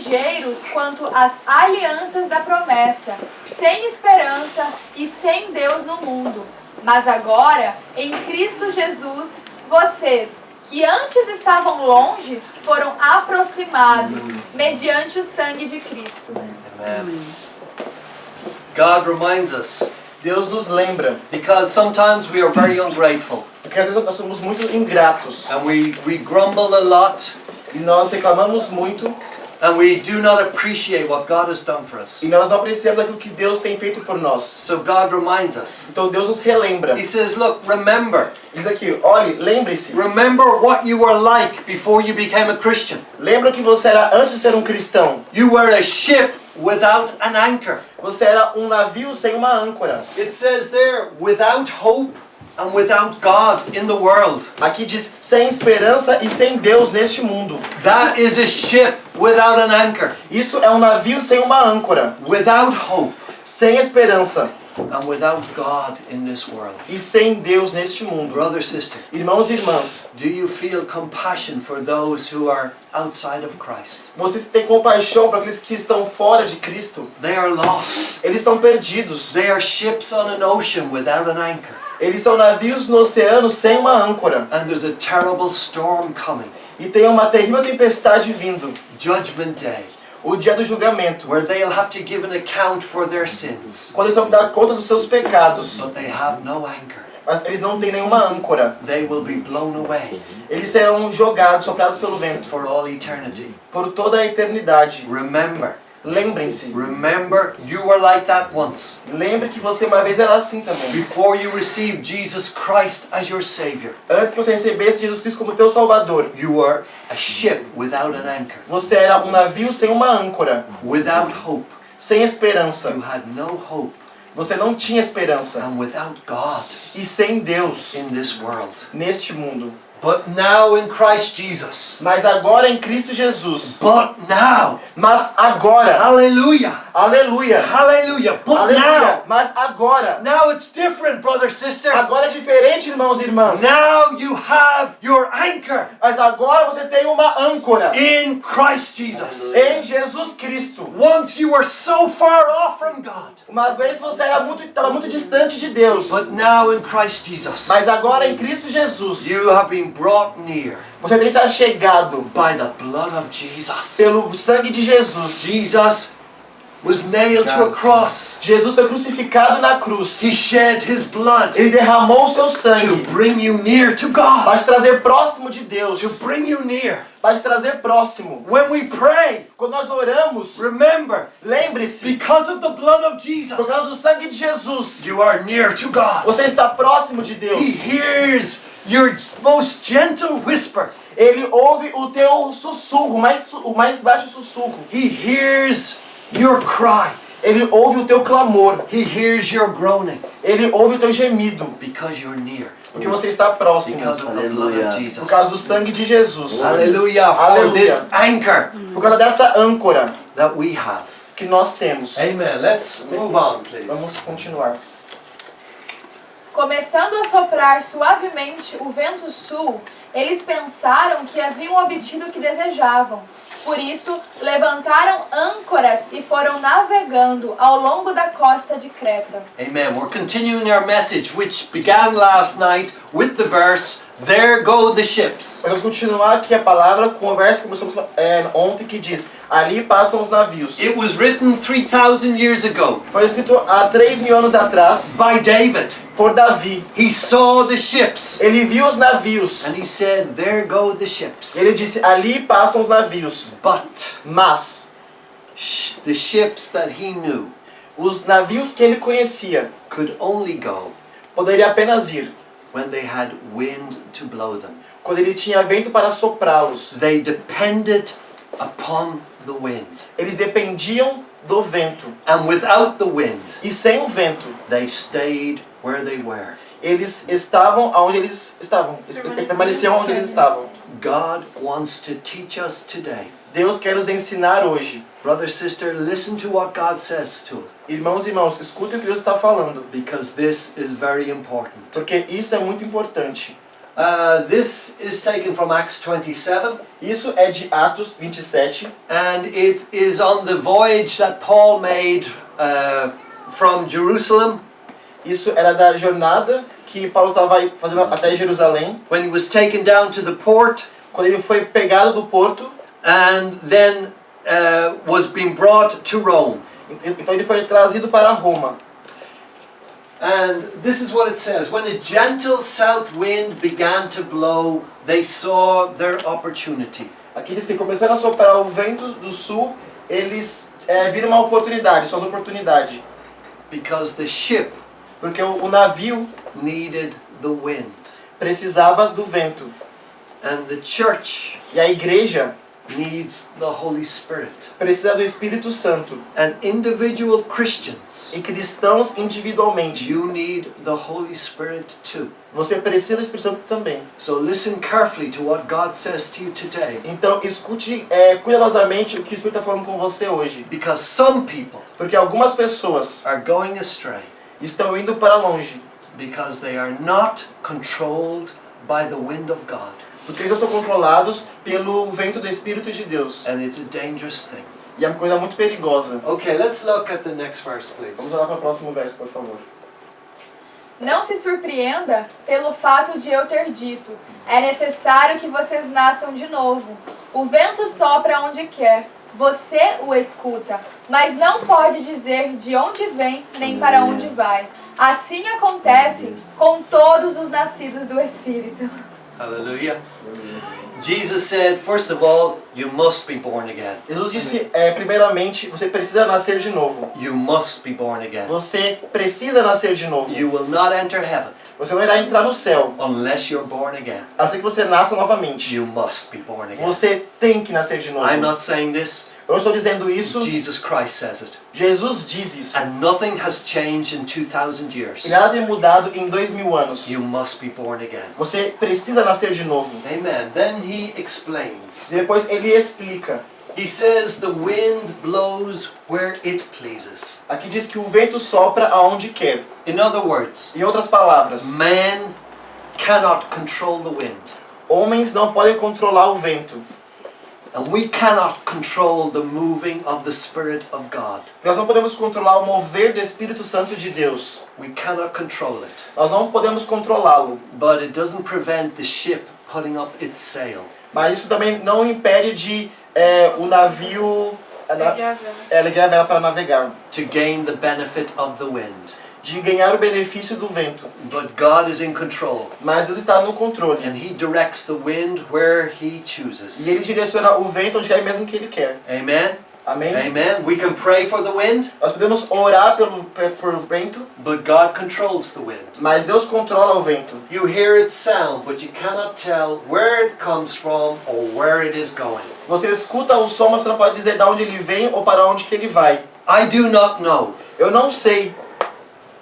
ligeiros quanto às alianças da promessa, sem esperança e sem Deus no mundo. Mas agora, em Cristo Jesus, vocês, que antes estavam longe, foram aproximados mediante o sangue de Cristo. Amen. God reminds us, Deus nos lembra, because sometimes we are very ungrateful porque às vezes nós somos muito ingratos and we grumble a lot e nós reclamamos muito and we do not appreciate what God has done for us. e nós não apreciamos aquilo que Deus tem feito por nós. So God reminds us. Então Deus nos relembra. He says, look, remember. Diz aqui, olhe, lembre-se. Remember what you were like before you became a Christian. Lembra que você era antes de ser um cristão. You were a ship without an anchor. Você era um navio sem uma âncora. It says there, without hope and without God in the world. Aqui diz, sem esperança e sem Deus neste mundo. That is a ship without an anchor. Isso é um navio sem uma âncora. Without hope Sem esperança and without God in this world. e sem Deus neste mundo. Brother, sister, Irmãos e irmãs, do you feel compassion for those who are outside of Christ? vocês têm compaixão para aqueles que estão fora de Cristo? They are lost. Eles estão perdidos. They are ships on an ocean without an anchor. Eles são navios no oceano sem uma âncora. And there's a terrible storm coming. E tem uma terrível tempestade vindo. Judgment Day. O dia do julgamento. Where they'll have to give an account for their sins. Quando eles vão dar conta dos seus pecados. But they have no anchor. Mas eles não têm nenhuma âncora. They will be blown away Eles serão jogados, soprados pelo vento. for all eternity. Por toda a eternidade. Remember. Lembrem-se. Remember, you were like that once. Lembre que você uma vez era assim também. Before you received Jesus Christ as your Savior, Antes que você recebesse Jesus Cristo como teu Salvador. you were a ship without an anchor. Você era um navio sem uma âncora. Without hope. Sem esperança. You had no hope. Você não tinha esperança. And without God E sem Deus in this world. neste mundo. But now in Christ Jesus. Mas agora em Cristo Jesus. But now. Mas agora. Hallelujah. Aleluia. Hallelujah. But Aleluia. Mas agora. now it's different, brother, sister. Agora é diferente, irmãos e irmãs. Now you have your anchor Mas agora você tem uma âncora. in Christ Jesus. Em Jesus Cristo. Once you were so far off from God. Uma vez você estava muito distante de Deus. But now in Christ Jesus. Mas agora em Cristo Jesus. You have been brought near Você tem se achegado by the blood of Jesus. pelo sangue de Jesus. Jesus was nailed to a cross. Jesus foi crucificado na cruz. He shed his blood Ele derramou o seu to sangue bring you near to para God. te trazer próximo de Deus. To bring you near. Para te trazer próximo. When we pray, Quando nós oramos, remember, lembre-se, because of the blood of por Jesus, causa do sangue de Jesus, you are near to God. você está próximo de Deus. He hears your most gentle whisper. Ele ouve o teu sussurro, o mais baixo sussurro. He hears your cry. Ele ouve o teu clamor. He hears your groaning Ele ouve o teu gemido. because you're near. Porque você está próximo. Because of the blood of Jesus. Por causa do sangue de Jesus. Hallelujah. For Hallelujah. this anchor Por causa dessa âncora that we have. que nós temos. Amen. Let's move on, please. Vamos continuar. Começando a soprar suavemente o vento sul, eles pensaram que haviam obtido o que desejavam. Por isso, levantaram âncoras e foram navegando ao longo da costa de Creta. Amen. We're continuing our message, which began last night with the verse, "There go the ships." Vamos continuar aqui a palavra com o verso que começamos ontem que diz: ali passam os navios. It was written 3,000 years ago Foi escrito há 3.000 anos atrás by David. por Davi. He saw the ships Ele viu os navios. and he said, "There go the ships." Ele disse: ali passam os navios. But Mas the ships that he knew os navios que ele conhecia could only go poderia apenas ir when they had wind to blow them. quando ele tinha vento para soprá-los. They depended upon the wind. Eles dependiam do vento. And without the wind, E sem o vento, they stayed where they were. eles estavam onde eles estavam. Eles permaneciam onde eles estavam. God wants to teach us today. Deus quer nos ensinar hoje. Brother, sister, listen to what God says to us, Irmãos e irmãos, escutem o que Deus está falando. because this is very important. Porque isso é muito importante. This is taken from Acts 27, Isso é de Atos 27. and it is on the voyage that Paul made from Jerusalem Isso era da jornada que Paulo estava fazendo até Jerusalém, when he was taken down to the port quando ele foi pegado do porto. and then was being brought to Rome. Então ele foi trazido para Roma. And this is what it says: when the gentle south wind began to blow, they saw their opportunity. Aqui diz que começaram a soprar o vento do sul, eles viram uma oportunidade, suas oportunidades. Because the ship Porque o navio needed the wind. precisava do vento. And the church E a igreja needs the Holy Spirit. precisa do Espírito Santo. And individual Christians, E cristãos individualmente. you need the Holy Spirit too. Você precisa do Espírito Santo também. So listen carefully to what God says to you today. Então escute cuidadosamente o que o Espírito está falando com você hoje. Because some people Porque algumas pessoas are going astray estão indo para longe. because they are not controlled by the wind of God. Porque eles estão controlados pelo vento do Espírito de Deus. And it's a dangerous thing. E é uma coisa muito perigosa. Okay, let's look at the next verse, Vamos please. olhar para o próximo verso, por favor. Não se surpreenda pelo fato de eu ter dito: é necessário que vocês nasçam de novo. O vento sopra onde quer, você o escuta, mas não pode dizer de onde vem nem para onde vai. Assim acontece com todos os nascidos do Espírito. Hallelujah. Jesus said, first of all, you must be born again. Jesus disse, primeiramente, você precisa nascer de novo. You must be born again. Você precisa nascer de novo. You will not enter heaven Você não irá entrar no céu, unless you're born again. a não ser que você nasça novamente. You must be born again. Você tem que nascer de novo. I'm not saying this. Eu não estou dizendo isso, Jesus Christ says it. Jesus diz isso. And nothing has changed in 2,000 years. E nada tem mudado em 2000 anos. You must be born again. Você precisa nascer de novo. Amen. Then he explains. Depois ele explica. He says the wind blows where it pleases. Aqui diz que o vento sopra aonde quer. In other words, Em outras palavras, man cannot control the wind. homens não podem controlar o vento. And we cannot control the moving of the Spirit of God. Nós não podemos controlar o mover do Espírito Santo de Deus. We cannot control it. Nós não podemos controlá-lo. But it doesn't prevent the ship putting up its sail. Mas isso também não impede de o navio erguer a vela para navegar. To gain the benefit of the wind. De ganhar o benefício do vento. But God is in control. Mas Deus está no controle. And He directs the wind where He chooses. E Ele direciona o vento onde é mesmo que Ele quer. Amen? Amém? Amen. We can pray for the wind, Nós podemos orar por vento, but God controls the wind. mas Deus controla o vento. You hear its sound, but you cannot tell where it comes from or where it is going. Você escuta o som, mas você não pode dizer de onde ele vem ou para onde que ele vai. I do not know Eu não sei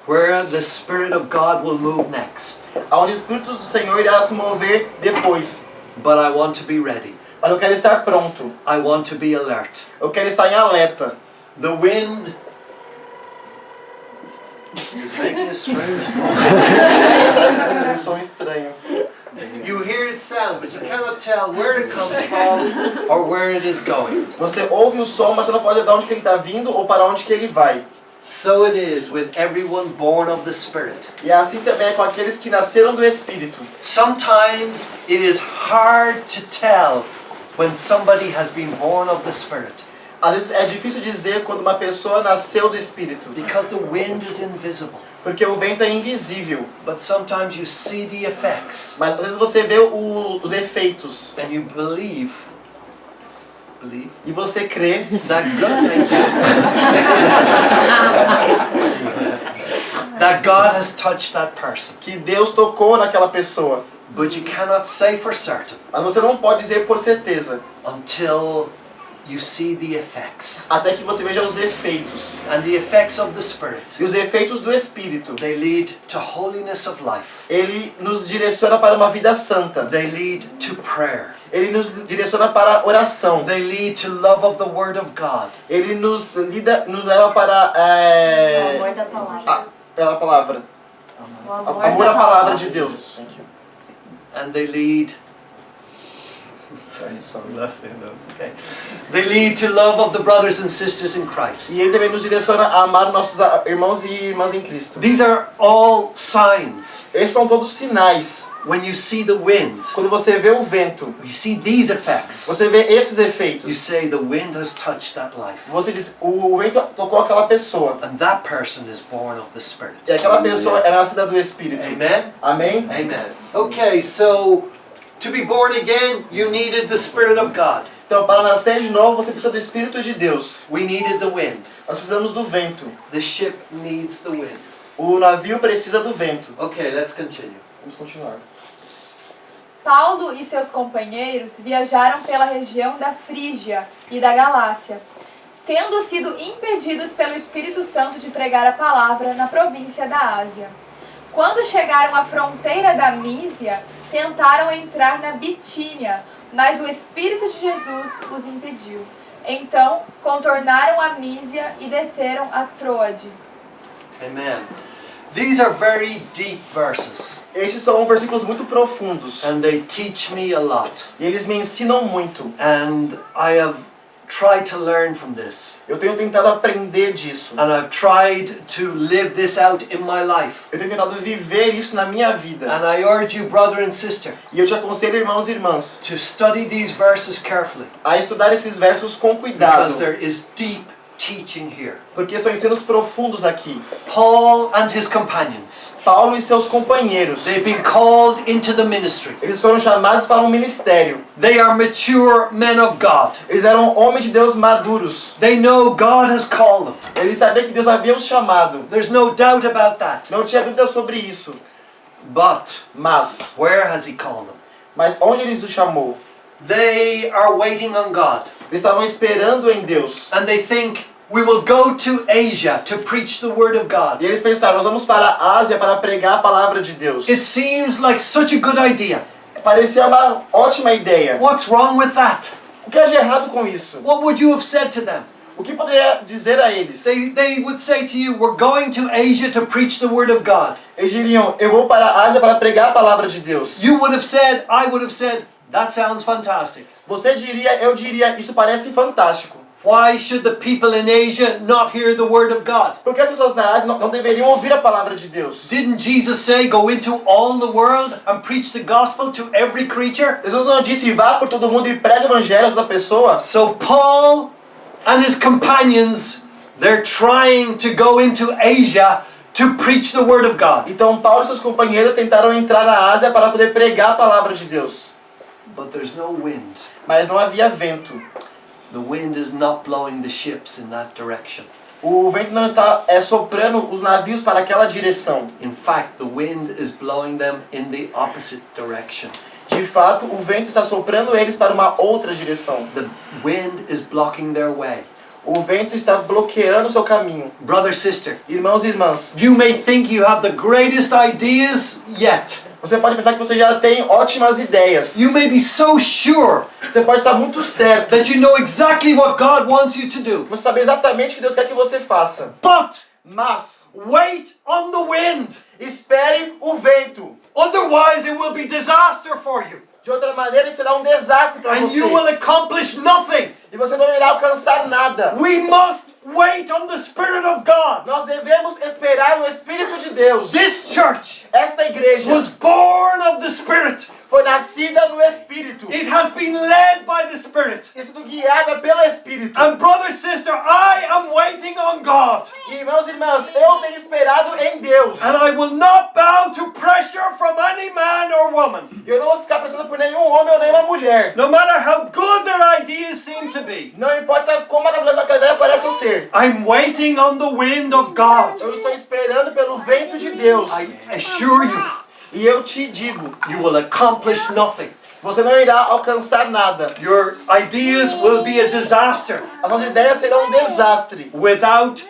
where the Spirit of God will move next, aonde o Espírito do Senhor irá se mover depois. but I want to be ready. Mas eu quero estar pronto. I want to be alert. Eu quero estar em alerta. The wind is making a strange. Um som estranho. You hear its sound, but you cannot tell where it comes from or where it is going. Você ouve o som, mas você não pode dizer de onde que ele está vindo ou para onde que ele vai. So it is with everyone born of the Spirit. E assim também é com aqueles que nasceram do Espírito. Sometimes it is hard to tell when somebody has been born of the Spirit Às vezes é difícil dizer quando uma pessoa nasceu do Espírito, because the wind is invisible. porque o vento é invisível. But sometimes you see the effects Mas às vezes você vê os efeitos and you believe e você crê that God, thank you, that God has touched that person. que Deus tocou naquela pessoa. But you cannot say for certain Mas você não pode dizer por certeza, until you see the effects. até que você veja os efeitos. And the effects of the Spirit, E os efeitos do Espírito, they lead to holiness of life. ele nos direciona para uma vida santa. They lead to prayer. Ele nos direciona para a oração. They lead to love of the Word of God. Ele nos leva para O amor da palavra. pela palavra. O Amor à palavra de Deus. and they lead. Sorry. Last name, no, it's okay. They lead to love of the brothers and sisters in Christ. E ele também nos direciona a amar nossos irmãos e irmãs em Cristo. These are all signs. Esses são todos sinais. When you see the wind, Quando você vê o vento, you see these effects. você vê esses You efeitos. say the wind has touched that life. Você diz, o vento tocou aquela pessoa. And that person is born of the Spirit. E aquela pessoa é nascida do Espírito. Amen? Amém? Amen. Okay, so to be born again, you needed the Spirit of God. Então, para nascer de novo, você precisa do Espírito de Deus. We needed the wind. Nós precisamos do vento. The ship needs the wind. O navio precisa do vento. Okay, let's continue. Vamos continuar. Paulo e seus companheiros viajaram pela região da Frígia e da Galácia, tendo sido impedidos pelo Espírito Santo de pregar a palavra na província da Ásia. Quando chegaram à fronteira da Mísia, tentaram entrar na Bitínia, mas o Espírito de Jesus os impediu. Então, contornaram a Mísia e desceram a Troade. Amen. These are very deep verses, Estes são versículos muito profundos. and they teach me a lot. E eles me ensinam muito. And I have tried to learn from this. Eu tenho tentado aprender disso. And I've tried to live this out in my life. Eu tenho tentado viver isso na minha vida. And I urge you, brother and sister, E eu te aconselho, irmãos e irmãs, to study these verses carefully, a estudar esses versos com because cuidado. there is deep teaching here. Porque são ensinos profundos aqui. Paul and his companions, Paulo e seus companheiros, they've been called into the ministry. eles foram chamados para um ministério. They are mature men of God. Eles eram homens de Deus maduros. They know God has called them. Eles sabiam que Deus havia os chamado. There's no doubt about that. Não tinha dúvida sobre isso. But Mas where has he called them? onde ele os chamou? They are waiting on God. Eles estavam esperando em Deus. And they think, we will go to Asia to preach the word of God. E eles pensaram, nós vamos para a Ásia para pregar a palavra de Deus. It seems like such a good idea. Parecia uma ótima ideia. What's wrong with that? O que há de errado com isso? What would you have said to them? O que poderia dizer a eles? They would say to you, we're going to Asia to preach the word of God. Eles diriam, eu vou para a Ásia para pregar a palavra de Deus. You would have said, I would have said, that sounds fantastic. Você diria, eu diria, isso parece fantástico. Why should the people in Asia not hear the word of God? Porque as pessoas na Ásia não deveriam ouvir a palavra de Deus. Didn't Jesus say, go into all the world and preach the gospel to every creature? Jesus não disse, vá por todo mundo e pregue o evangelho a toda pessoa. So Paul and his companions, they're trying to go into Asia to preach the word of God. Então Paulo e seus companheiros tentaram entrar na Ásia para poder pregar a palavra de Deus. But there's no wind. Mas não havia vento. The wind is not blowing the ships in that direction. O vento não está soprando os navios para aquela direção. In fact, the wind is blowing them in the opposite direction. De fato, o vento está soprando eles para uma outra direção. The wind is blocking their way. O vento está bloqueando o seu caminho. Brother, sister, Irmãos e irmãs, you may think you have the greatest ideas yet. você pode pensar que você já tem ótimas ideias. You may be so sure Você pode estar muito certo. that you know exactly what God wants you to do. Você sabe exatamente o que Deus quer que você faça. But Mas wait on the wind. espere o vento. Otherwise, it will be disaster for you. De outra maneira, será um desastre para And você. you will accomplish nothing. E você não irá alcançar nada. We must wait on the Spirit of God. Nós devemos esperar o Espírito de Deus. This church Esta igreja was born of the Spirit. foi nascida no Espírito. It has been led by the Spirit. E sido guiada pelo Espírito. And brother, sister, I am waiting on God. Irmãos e irmãs, eu tenho esperado em Deus. And I will not bow to pressure from any man or woman. Eu não vou ficar pressionado por nenhum homem ou nenhuma mulher. No matter how good their ideas seem to be. Não importa como maravilhosa aquela ideia parece ser. I'm waiting on the wind of God. Eu estou esperando pelo vento de Deus. I assure you, E eu te digo, you will accomplish nothing. você não irá alcançar nada. Your ideas will be a disaster As nossas ideias serão um desastre. without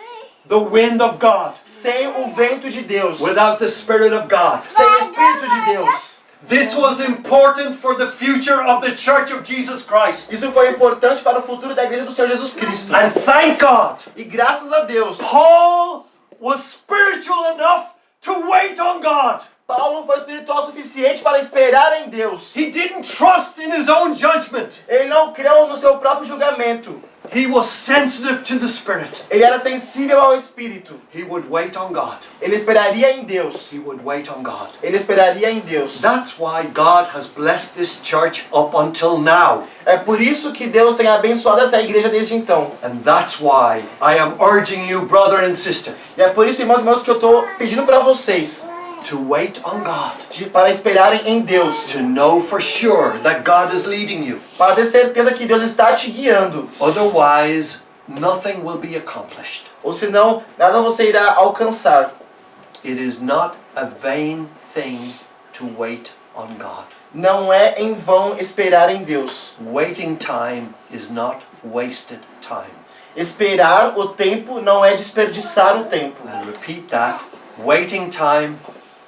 the wind of God, Sem o vento de Deus. without the Spirit of God. Sem o Espírito de Deus. This was important for the future of the Church of Jesus Christ. Isso foi importante para o futuro da igreja do Senhor Jesus Cristo. And thank God, E graças a Deus, Paul was spiritual enough to wait on God. Paulo foi espiritual o suficiente para esperar em Deus. He didn't trust in his own judgment. Ele não creu no seu próprio julgamento. He was sensitive to the Spirit. Ele era sensível ao Espírito. He would wait on God. Ele esperaria em Deus. He would wait on God. Ele esperaria em Deus. That's why God has blessed this church up until now. É por isso que Deus tem abençoado essa igreja desde então. And that's why I am urging you, brother and sister, E é por isso, irmãos e irmãs, que eu estou pedindo para vocês to wait on God. para esperarem em Deus. To know for sure that God is leading you. Para ter certeza que Deus está te guiando. Otherwise, nothing will be accomplished. Ou senão, nada você irá alcançar. It is not a vain thing to wait on God. Não é em vão esperar em Deus. Waiting time is not wasted time. Esperar o tempo não é desperdiçar o tempo. I repeat that. Waiting time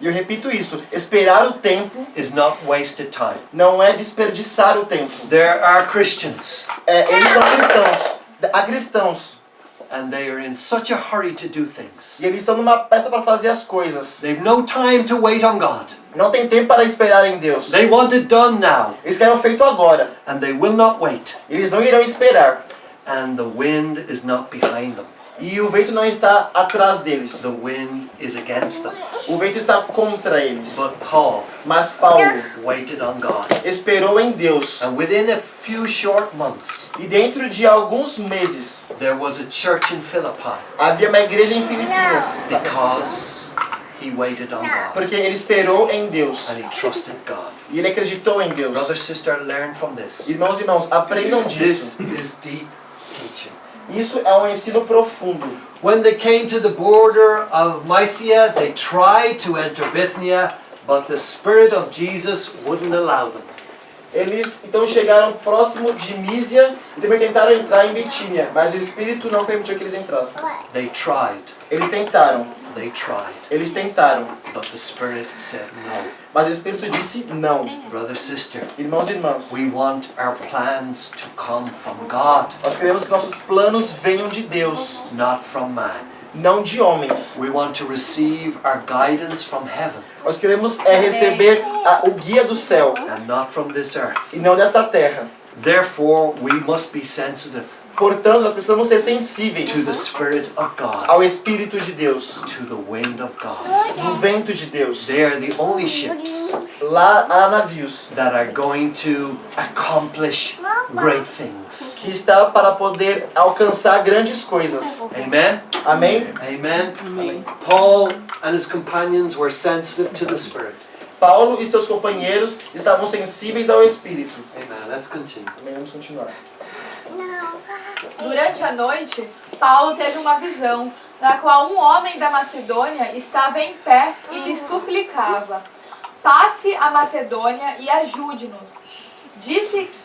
E eu repito isso. Esperar o tempo is not wasted time. não é desperdiçar o tempo. There are Christians, Eles são cristãos. Há cristãos. and they are in such a hurry to do things. E eles estão numa pressa para fazer as coisas. They've no time to wait on God. Não tem tempo para esperar em Deus. They want it done now, Eles querem o feito agora. and they will not wait. Eles não irão esperar. And the wind is not behind them. E o vento não está atrás deles. The wind is against them. O vento está contra eles. But Paul Mas Paulo waited on God. esperou em Deus. And within a few short months, E dentro de alguns meses, there was a church in Philippi havia uma igreja em Filipinas. because he waited on God Porque ele esperou em Deus. and he trusted God. E ele acreditou em Deus. Brother, sister, learn from this. Irmãos e irmãos, aprendam This disso. is deep teaching. Isso é um ensino profundo. When they came to the border of Mysia, they tried to enter Bithynia, but the Spirit of Jesus wouldn't allow them. Eles então chegaram próximo de Mísia e também tentaram entrar em Betínia, mas o Espírito não permitiu que eles entrassem. They tried, Eles tentaram, eles tentaram, but but the Spirit said no. o Espírito disse não. Brother, sister, Irmãos e irmãs, we want our plans to come from God, nós queremos que nossos planos venham de Deus, not from man. não de homens. We want to receive our guidance from heaven Nós queremos receber o guia do céu and not from this earth. e não desta terra. Therefore, we must be sensitive Portanto, nós precisamos ser to the sensíveis Spirit of God, ao Espírito de Deus, to the wind of God. do vento de Deus. They are the only ships Lá há navios that are going to accomplish great things. que está para poder alcançar grandes coisas. Amen? Amém? Amen? Paul and his companions were sensitive to the Spirit. Paulo e seus companheiros estavam sensíveis ao Espírito. Amen. Let's continue. Amém, vamos continuar. Durante a noite, Paulo teve uma visão, na qual um homem da Macedônia estava em pé e lhe suplicava: passe a Macedônia e ajude-nos.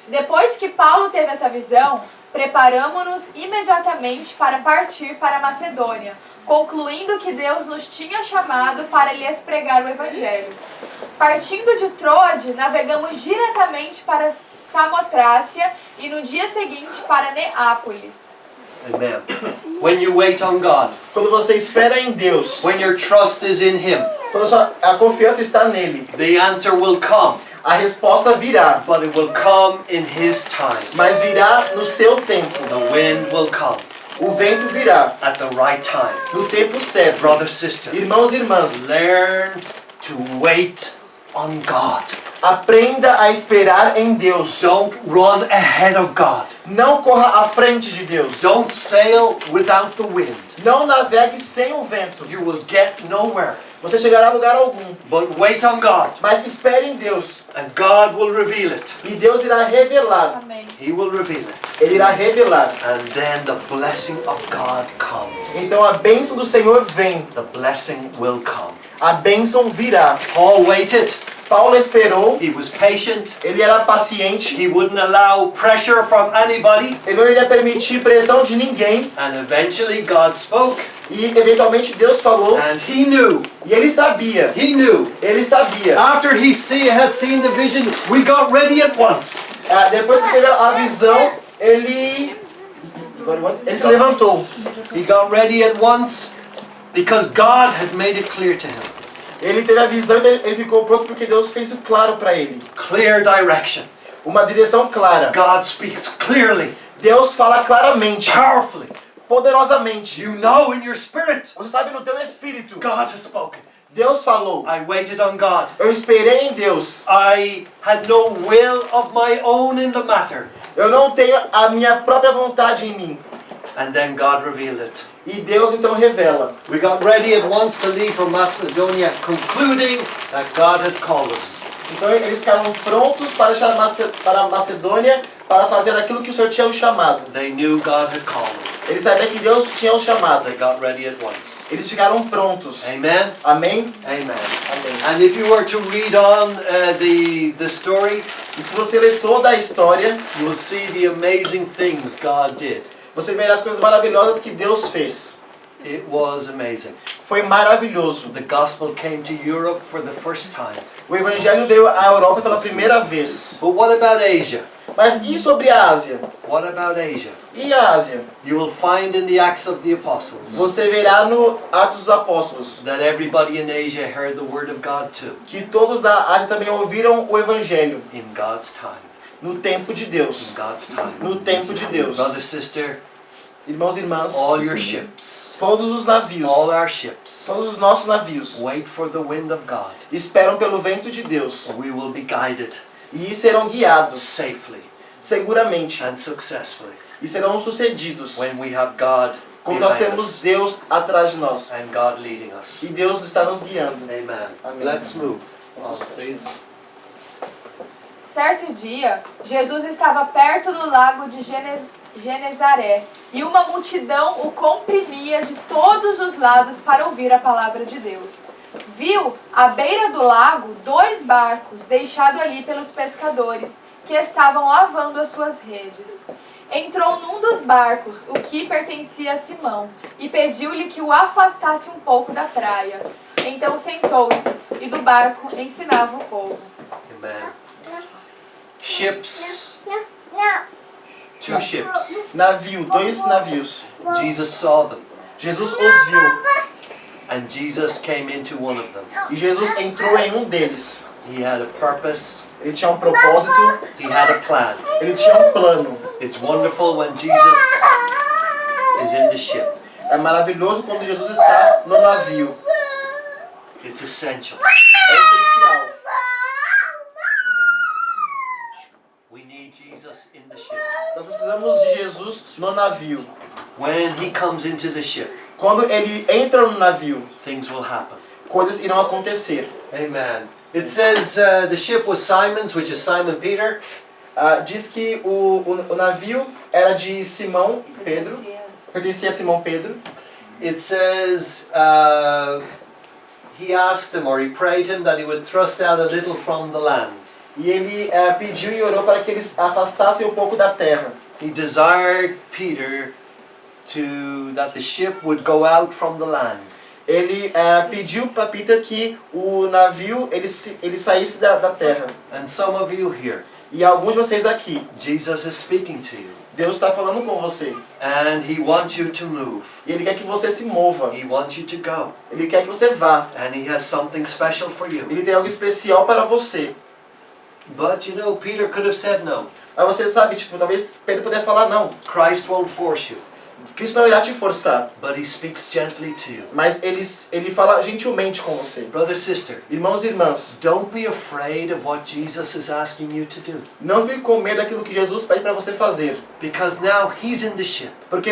Depois que Paulo teve essa visão, preparamo-nos imediatamente para partir para a Macedônia, concluindo que Deus nos tinha chamado para lhes pregar o Evangelho. Partindo de Troade, navegamos diretamente para Samotrácia e no dia seguinte para Neápolis. Amen. When you wait on God, Quando você espera em Deus, when your trust is in Him, quando a confiança está nele, the answer will come, a resposta virá, but it will come in His time. mas virá no seu tempo. The wind will come O vento virá at the right time. no tempo certo. Brother, sister, Irmãos e irmãs, learn to wait on God. aprenda a esperar em Deus. Don't run ahead of God. Não corra à frente de Deus. Don't sail without the wind. Não navegue sem o vento. You will get nowhere. Você chegará a lugar algum. But wait on God, Mas espere em Deus. and God will reveal it. E Deus irá revelar. Amém. He will reveal it. Ele irá revelar. And then the blessing of God comes. Então a bênção do Senhor vem. The blessing will come. A bênção virá. Paul waited. Paulo esperou. He was patient. Ele era paciente. He wouldn't allow pressure from anybody. Ele não iria permitir pressão de ninguém. And eventually God spoke. E eventualmente Deus falou. And he knew. E ele sabia. He knew. Ele sabia. After he had seen the vision, we got ready at once. Depois que teve a visão, ele se levantou. He got ready at once because God had made it clear to him. Ele teve a visão e ele ficou pronto porque Deus fez isso claro para ele. Clear direction. Uma direção clara. God speaks clearly, Deus fala claramente, powerfully. poderosamente. You know in your spirit, Você sabe no teu espírito. God has spoken. Deus falou. I waited on God. Eu esperei em Deus. I had no will of my own in the matter. Eu não tenho a minha própria vontade em mim. And then God revealed it. E Deus então revela. We got ready at once to leave for Macedonia, concluding that God had called us. Então eles ficaram prontos para deixar para a Macedônia para fazer aquilo que o Senhor tinha os chamado. They knew God had called them. Eles sabiam que Deus tinha os chamado. They got ready at once. Eles ficaram prontos. Amen? Amém? Amen. Amém. And if you were to read on the story, E se você ler toda a história, you will see the amazing things God did. você verá as coisas maravilhosas que Deus fez. It was amazing. Foi maravilhoso. The gospel came to Europe for the first time. O Evangelho veio à Europa pela primeira vez. But what about Asia? Mas e sobre a Ásia? What about Asia? E a Ásia? You will find in the Acts of the Apostles Você verá no Atos dos Apóstolos that everybody in Asia heard the word of God too, que todos da Ásia também ouviram o Evangelho in God's time. no tempo de In Deus. God's time. No tempo de Deus. Brother, sister, Irmãos e irmãs, all your ships, todos os navios, all our ships, todos os nossos navios wait for the wind of God. esperam pelo vento de Deus We will be guided e serão guiados safely seguramente and successfully e serão sucedidos when we have God quando nós behind temos us Deus atrás de nós and God leading us. e Deus está nos guiando. Amen. Amen. Let's move on, please. Certo dia, Jesus estava perto do lago de Genezaré e uma multidão o comprimia de todos os lados para ouvir a palavra de Deus. Viu, à beira do lago, 2 barcos deixados ali pelos pescadores, que estavam lavando as suas redes. Entrou num dos barcos, o que pertencia a Simão, e pediu-lhe que o afastasse um pouco da praia. Então sentou-se e do barco ensinava o povo. Amen. Ships, 2 ships. Navio, 2 navios. Jesus saw them, Jesus os viu and Jesus came into one of them. e Jesus entrou em um deles. He had a purpose, Ele tinha um propósito, he had a plan. ele tinha um plano. It's wonderful when Jesus is in the ship. É maravilhoso quando Jesus está no navio. It's essential. É essencial. We need Jesus in the ship. Nós precisamos de Jesus no navio. When he comes into the ship, Quando ele entra no navio, things will happen. coisas irão acontecer. Amen. It says the ship was Simon's, which is Simon Peter. Diz que o navio era de Simão Pedro, pertencia a Simão Pedro. It says he asked him, or he prayed him, that he would thrust out a little from the land. E ele pediu e orou para que eles afastassem um pouco da terra. He desired Peter that the ship would go out from the land. Ele pediu para Peter que o navio ele saísse da terra. And some of you here, E alguns de vocês aqui, Jesus is speaking to you. Deus está falando com você. And he wants you to move. E Ele quer que você se mova. He wants you to go. Ele quer que você vá. And he has something special for you. Ele tem algo especial para você. But you know, Peter could have said no. Mas você sabe, tipo, talvez Pedro puder falar não. Christ won't force you. Cristo não irá te forçar. But he speaks gently to you. Mas ele fala gentilmente com você. Brother, sister, Irmãos e irmãs, don't be afraid of what Jesus is asking you to do. não fique com medo daquilo que Jesus pede para você fazer. Because now he's in the ship. Porque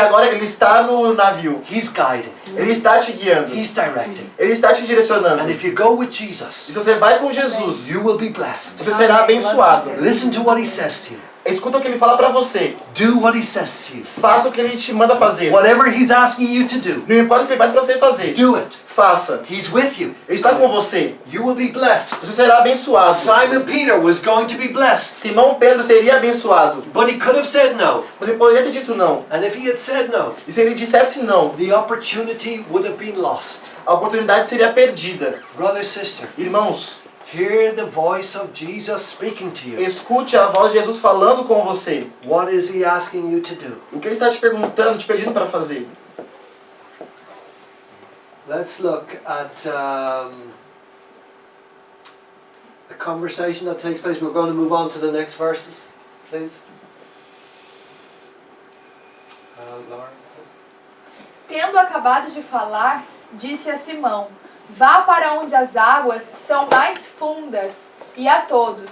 agora ele está no navio. He's guiding. Ele está te guiando. He's directing. Ele está te direcionando. And if you go with E Jesus, se você vai com Jesus, you will be blessed. você será abençoado. Listen to what he says to you. Escuta o que ele fala para você. Do what he says to you. Faça o que ele te manda fazer. Whatever he's asking you to do, Não importa o que ele pede para você fazer. do it. Faça. He's with you. Ele está com você. You will be blessed. Você será abençoado. Simon Peter was going to be blessed, Simão Pedro seria abençoado. but he could have said no. Você poderia ter dito não. And if he had said no, E se ele dissesse não, the opportunity would have been lost. a oportunidade seria perdida. Brother, sister, Irmãos, hear the voice of Jesus speaking to you. escute a voz de Jesus falando com você. What is he asking you to do? O que ele está te perguntando, te pedindo para fazer? let's look at the conversation that takes place. We're going to move on to the next verses, please. Lauren. Tendo acabado de falar, disse a Simão: vá para onde as águas são mais fundas, e a todos: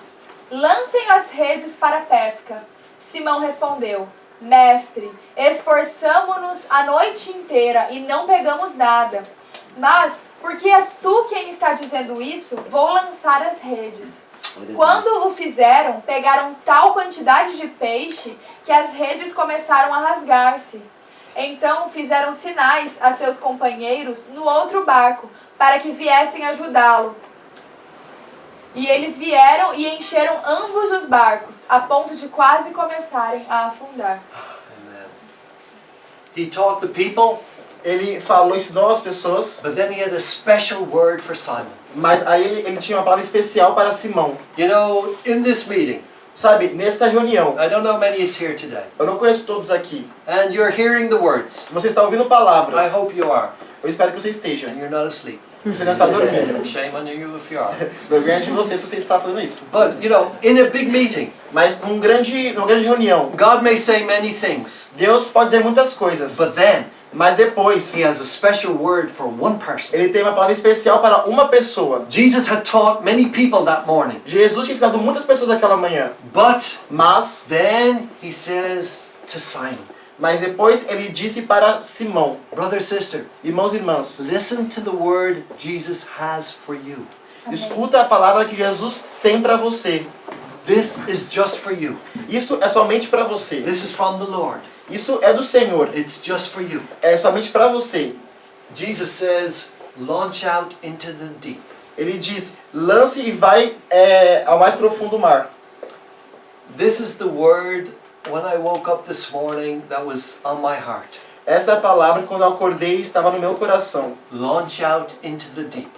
lancem as redes para a pesca. Simão respondeu: Mestre, esforçamo-nos a noite inteira e não pegamos nada. Mas, porque és tu quem está dizendo isso, vou lançar as redes. Quando o fizeram, pegaram tal quantidade de peixe que as redes começaram a rasgar-se. Então fizeram sinais a seus companheiros no outro barco, para que viessem ajudá-lo. E eles vieram e encheram ambos os barcos, a ponto de quase começarem a afundar. Amen. He taught the people, Ele falou, ensinou as pessoas, but then he had a special word for Simon. mas aí ele tinha uma palavra especial para Simão. You know, in this meeting, Sabe, nesta reunião, I don't know many is here today, eu não conheço todos aqui. and you're hearing the words. Você está ouvindo I palavras. hope you are, Eu espero que você esteja. and you're not asleep. Você não está dormindo. Shame on you if you are. Vergonha de você se você está fazendo isso. But, you know, in a big meeting, Mas numa grande reunião, God may say many things, Deus pode dizer muitas coisas. but then Mas depois, he has a special word for one person. ele tem uma palavra especial para uma pessoa. Jesus had taught many people that morning, Jesus tinha ensinado muitas pessoas aquela manhã. but Mas then he says to Simon, depois ele disse para Simão: brother, sister, irmãos e irmãs, listen to the word Jesus has for you. escuta a palavra que Jesus tem para você. This is just for you. Isso é somente para você. This is from the Lord. Isso é do Senhor. It's just for you. É somente para você. Jesus says, launch out into the deep. Ele diz: lance e vai ao mais profundo mar. This is the word when I woke up this morning that was on my heart. Esta é a palavra que quando eu acordei estava no meu coração. Launch out into the deep.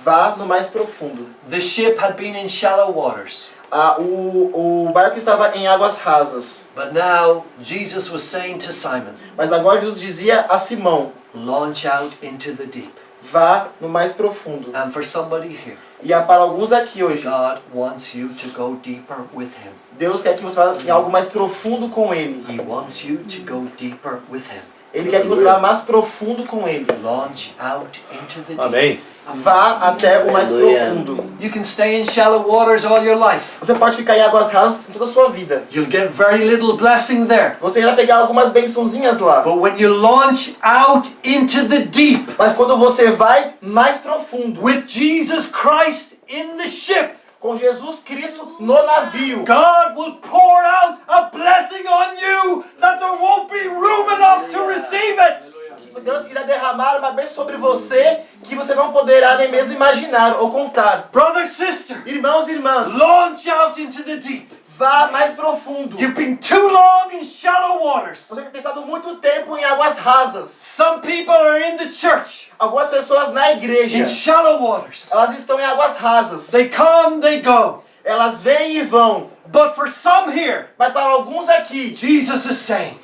Vá no mais profundo. The ship had been in shallow waters, O barco estava em águas rasas. but now Jesus was saying to Simon, Mas agora Jesus dizia a Simão: launch out into the deep. vá no mais profundo. And for somebody here, E há para alguns aqui hoje, God wants you to go deeper with Him. Deus quer que você vá em algo mais profundo com Ele. He wants you to go deeper with Him. Ele quer que você vá mais profundo com Ele. Launch out into the deep. Amém. Vá até o mais profundo. You can stay in shallow waters all your life. Você pode ficar em águas rasas em toda a sua vida. You'll get very little blessing there. Você irá pegar algumas bençãozinhas lá. But when you launch out into the deep Mas quando você vai mais profundo, with Jesus Christ in the ship, com Jesus Cristo no navio, God will pour out a blessing on you that there won't be room enough to receive it. Deus irá derramar uma bênção sobre você que você não poderá nem mesmo imaginar ou contar. Brother, sister, Irmãos e irmãs, launch out into the deep. vá mais profundo. You've been too long in shallow waters. Você tem estado muito tempo em águas rasas. Some people are in the church Algumas pessoas na igreja, in shallow waters. elas estão em águas rasas. They come, they go. Elas vêm e vão. But for some here, Mas para alguns aqui, Jesus is saying,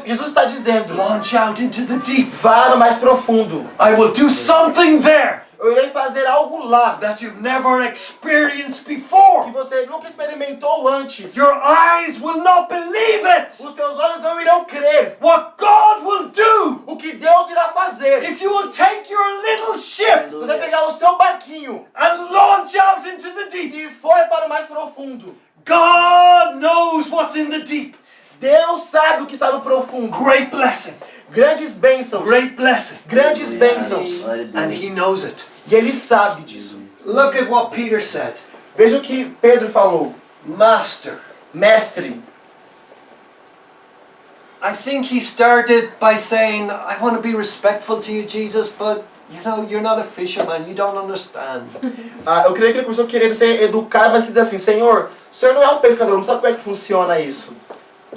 Jesus está dizendo: launch out into the deep. vá no mais profundo. I will do something there Eu irei fazer algo lá that you've never experienced que before. você nunca experimentou antes. Your eyes will not believe it. Os teus olhos não irão crer What God will do o que Deus irá fazer. if you will take your little ship Se você pegar o seu barquinho and launch out into the deep. e for para o mais profundo, God knows what's in the deep. Deus sabe o que está no profundo. Great blessing. Grandes bênçãos. Great blessing. Grandes bênçãos. And He knows it. E Ele sabe disso. Look at what Peter said. Veja o que Pedro falou. Master. Mestre. I think he started by saying, I want to be respectful to you, Jesus, but you know, you're not a fisherman, you don't understand. Eu creio que ele começou a querer ser educado, mas que diz assim: Senhor, o senhor não é um pescador, não sabe como é que funciona isso.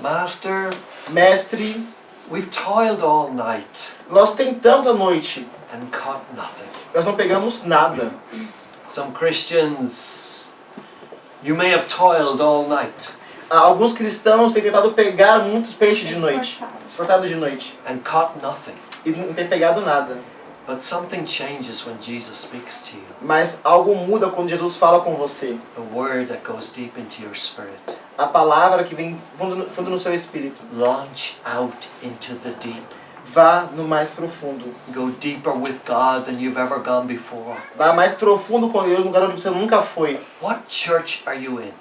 Master, Mestre, we've toiled all night nós tentamos a noite, and caught nothing. nós não pegamos nada. Some Christians, you may have toiled all night Alguns cristãos têm tentado pegar muitos peixes de noite, esforçado de noite, and caught nothing. e não tem pegado nada. But something changes when Jesus speaks to you. Mas algo muda quando Jesus fala com você. A word that goes deep into your spirit. A palavra que vem fundo no seu espírito. Launch out into the deep. Vá no mais profundo. Go deeper with God than you've ever gone before. Vá mais profundo com Deus, no lugar onde você nunca foi. What church are you in?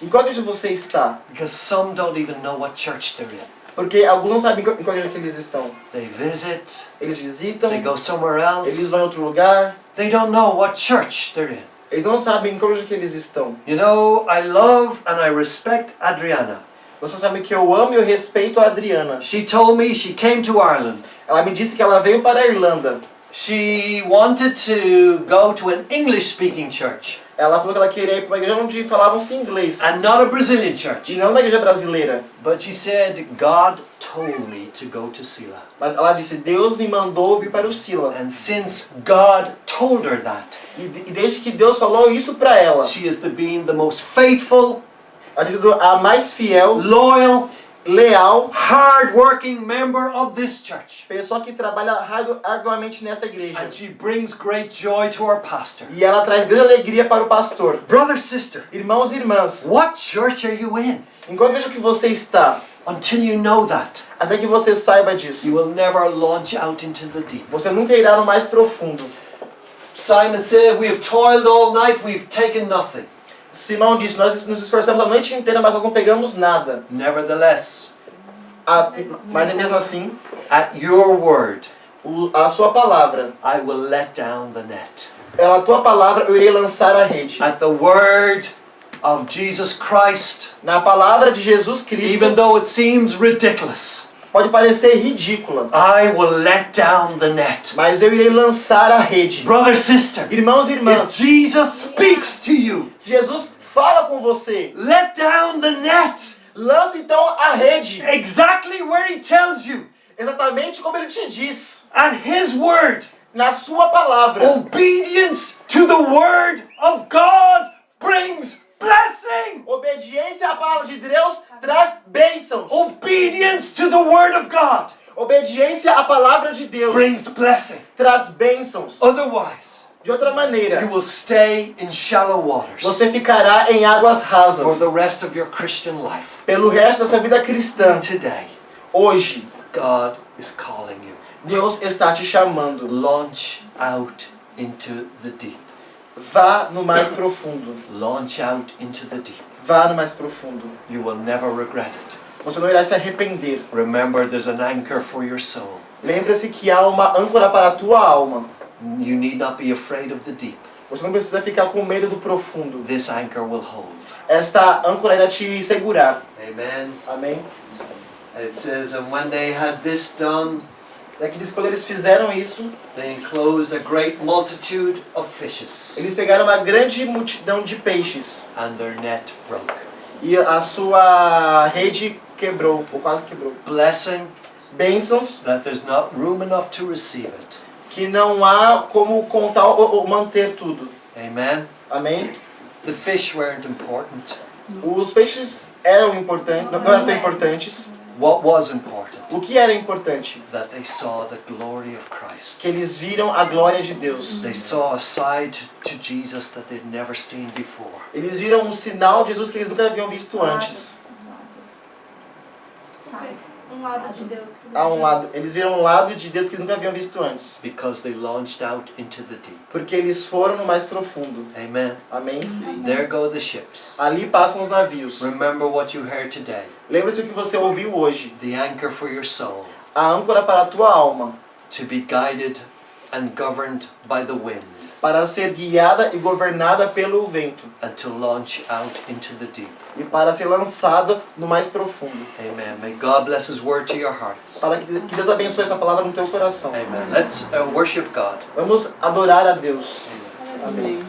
Em qual igreja você está? Because some don't even know what church they're in. Porque alguns não sabem em qual igreja que eles estão. They visit, Eles visitam, they go somewhere eles else. vão em outro lugar. They don't know what church they're in. Eles não sabem em qual igreja que eles estão. You know, I love and I respect Adriana. Você sabe que eu amo e eu respeito a Adriana. She told me she came to Ireland. Ela me disse que ela veio para a Irlanda. She wanted to go to an English-speaking church Ela falou que ela queria ir para uma igreja onde falavam-se inglês. and not a Brazilian E church. não uma igreja brasileira. But she said, God told me to go to Sila. Mas ela disse, Deus me mandou vir para o Sila. And since God told her that, E desde que Deus falou isso para ela, she has been the most faithful, ela tem sido a mais fiel, loyal, leal, hard-working member of this church. pessoa que trabalha arduamente nesta igreja. And she brings great joy to our pastor. E ela traz grande alegria para o pastor. Brother, sister, Irmãos e irmãs, what church are you in? em qual igreja que você está? Until you know that, Até que você saiba disso, you will never launch out into the deep. você nunca irá no mais profundo. Simon said, we have toiled all night, we've taken nothing. Simão disse, nós nos esforçamos a noite inteira, mas nós não pegamos nada. Nevertheless, Mas é mesmo assim, at your word, a sua palavra, I will let down the net. a tua palavra eu irei lançar a rede. At the word of Jesus Christ, Na palavra de Jesus Cristo, even though it seems ridiculous, pode parecer ridícula, I will let down the net. mas eu irei lançar a rede. Brother, sister, Irmãos e if irmãs, Jesus speaks to you, se Jesus fala com você, let down the net. lance então a rede, Exactly where he tells you. exatamente como ele te diz, At his word. na sua palavra. Obedience to the word of God brings blessing. Obediência à palavra de Deus traz bênçãos. Obedience to the word of God Obediência à palavra de Deus brings blessing. traz bênçãos. Otherwise, De outra maneira, you will stay in shallow waters você ficará em águas for rasas the rest of your Christian life. pelo resto da sua vida cristã. Today, Hoje, God is calling you. Deus está te chamando. Launch out into the deep. Vá no mais profundo. Launch out into the deep. Vá no mais profundo. You will never regret it. Você não irá se arrepender. Remember, there's an anchor for your soul. Lembre-se que há uma âncora para a tua alma. You need not be afraid of the deep. Você não precisa ficar com medo do profundo. This anchor will hold. Esta âncora irá te segurar. Amen. Amém? It says, and when they had this done, É que quando eles fizeram isso, they enclosed a great multitude of fishes, eles pegaram uma grande multidão de peixes. and their net broke. E a sua rede quebrou, ou quase quebrou. Blessing Bênçãos that there's not room enough to receive it. que não há como contar ou manter tudo. Amen. Amém? The fish weren't important. Os peixes eram importantes, não eram tão importantes. What was important? O que era importante? That they saw the glory of Christ. Que eles viram a glória de Deus. They saw a side to Jesus that they'd never seen before. Eles viram um sinal de Jesus que eles nunca haviam visto antes. Um lado de Deus. Há um lado, eles viram um lado de Deus que eles nunca haviam visto antes. Because they launched out into the deep. Porque eles foram no mais profundo. Amen. Amém? There go the ships. Ali passam os navios. Remember what you heard today. Lembre-se do que você ouviu hoje. The anchor for your soul. A âncora para a tua alma. To be guided and governed by the wind. Para ser guiada e governada pelo vento. And to launch out into the deep. E para ser lançada no mais profundo. Amen. May God bless His word to your hearts. Para que Deus abençoe essa palavra no teu coração. Amen. Let's worship God. Vamos adorar a Deus. Amém.